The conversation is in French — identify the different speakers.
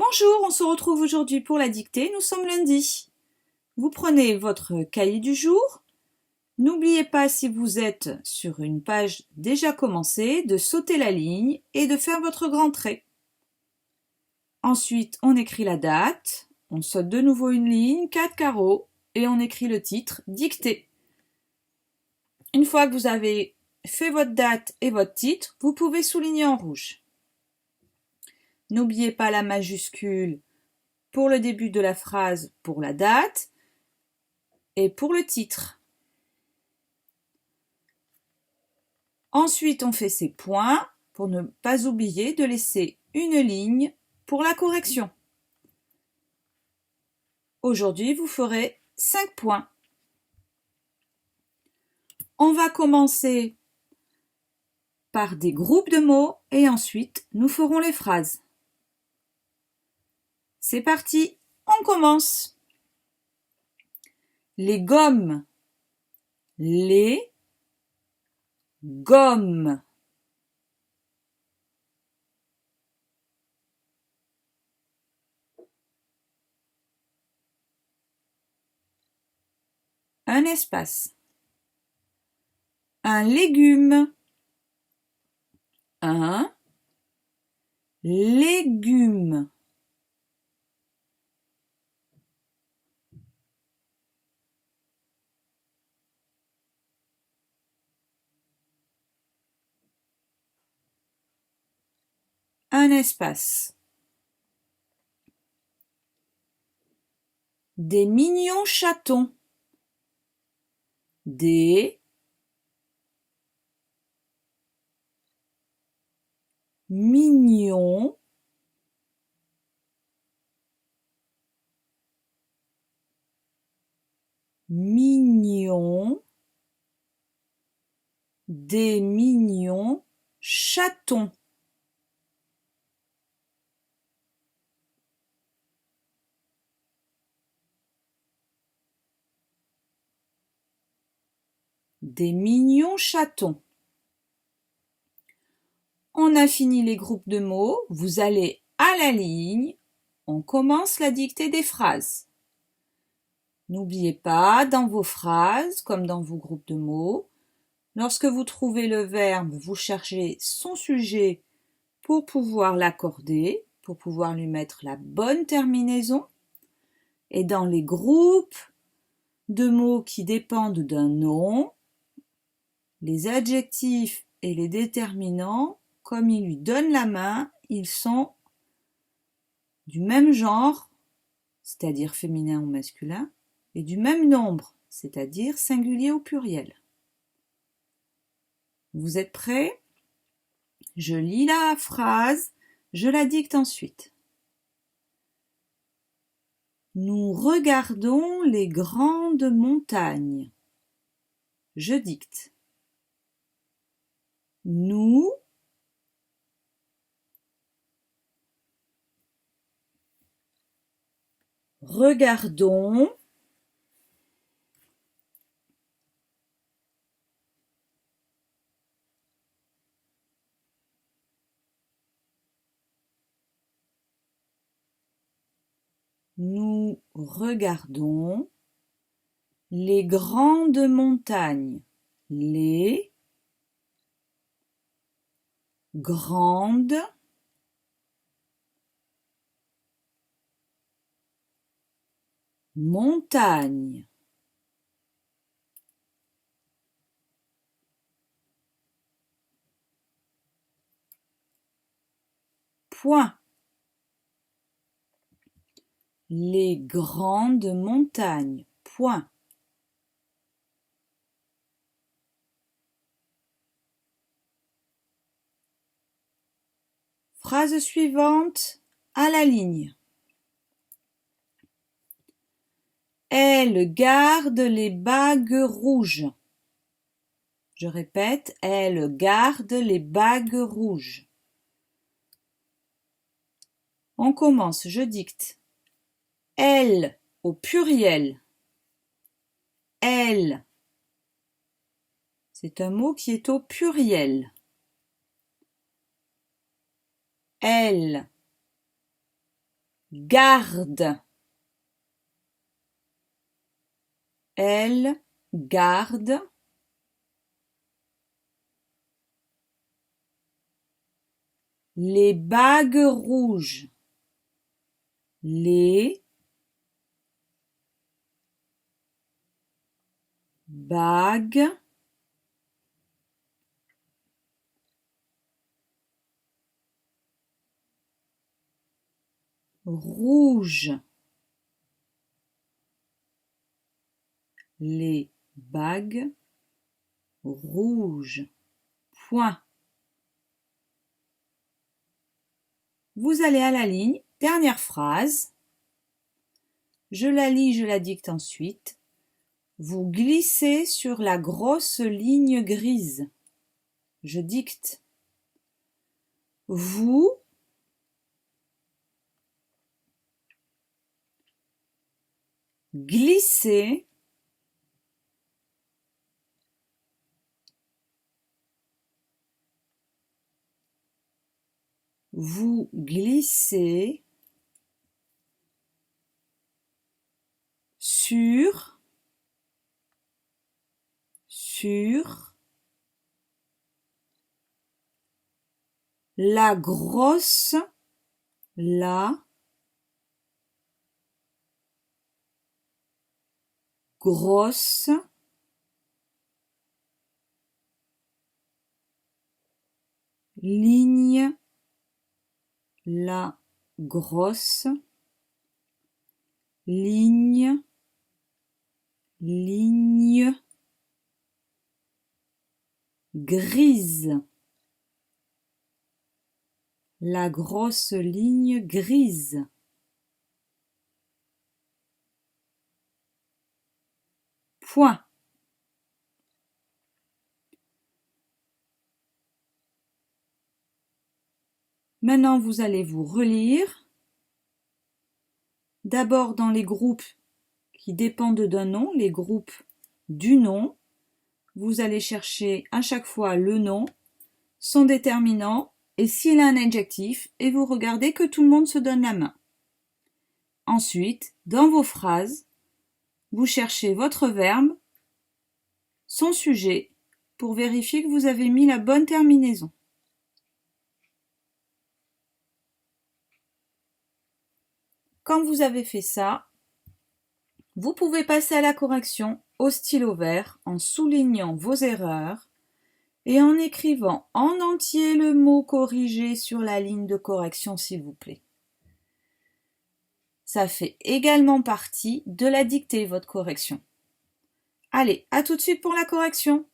Speaker 1: Bonjour, on se retrouve aujourd'hui pour la dictée, nous sommes lundi. Vous prenez votre cahier du jour. N'oubliez pas, si vous êtes sur une page déjà commencée, de sauter la ligne et de faire votre grand trait. Ensuite, on écrit la date, on saute de nouveau une ligne, 4 carreaux, et on écrit le titre, dictée. Une fois que vous avez fait votre date et votre titre, vous pouvez souligner en rouge. N'oubliez pas la majuscule pour le début de la phrase pour la date et pour le titre. Ensuite, on fait ses points pour ne pas oublier de laisser une ligne pour la correction. Aujourd'hui, vous ferez 5 points. On va commencer par des groupes de mots et ensuite, nous ferons les phrases. C'est parti, on commence. Les gommes. Les gommes. Un espace. Un légume. Un légume. Un espace. Des mignons chatons. Des mignons mignons, des mignons chatons. Des mignons chatons. On a fini les groupes de mots, vous allez à la ligne, on commence la dictée des phrases. N'oubliez pas, dans vos phrases, comme dans vos groupes de mots, lorsque vous trouvez le verbe, vous cherchez son sujet pour pouvoir l'accorder, pour pouvoir lui mettre la bonne terminaison. Et dans les groupes de mots qui dépendent d'un nom, les adjectifs et les déterminants, comme ils lui donnent la main, ils sont du même genre, c'est-à-dire féminin ou masculin, et du même nombre, c'est-à-dire singulier ou pluriel. Vous êtes prêts? Je lis la phrase, je la dicte ensuite. Nous regardons les grandes montagnes. Je dicte. Nous regardons les grandes montagnes. Les grandes montagnes. Point. Les grandes montagnes. Point. Phrase suivante, à la ligne. Elle garde les bagues rouges. Je répète, elle garde les bagues rouges. On commence, je dicte. Elle au pluriel. Elle. C'est un mot qui est au pluriel. Elle. garde. Elle garde. Les bagues rouges. Les bagues rouges. Les bagues rouges. Point. Vous allez à la ligne, dernière phrase. Je la lis, je la dicte ensuite. Vous glissez sur la grosse ligne grise. Je dicte. Vous glissez sur la grosse ligne grise. La grosse ligne grise. Point. Maintenant, vous allez vous relire. D'abord dans les groupes qui dépendent d'un nom, les groupes du nom. Vous allez chercher à chaque fois le nom, son déterminant et s'il a un adjectif et vous regardez que tout le monde se donne la main. Ensuite, dans vos phrases, vous cherchez votre verbe, son sujet, pour vérifier que vous avez mis la bonne terminaison. Quand vous avez fait ça, vous pouvez passer à la correction au stylo vert en soulignant vos erreurs et en écrivant en entier le mot corrigé sur la ligne de correction, s'il vous plaît. Ça fait également partie de la dictée, votre correction. Allez, à tout de suite pour la correction.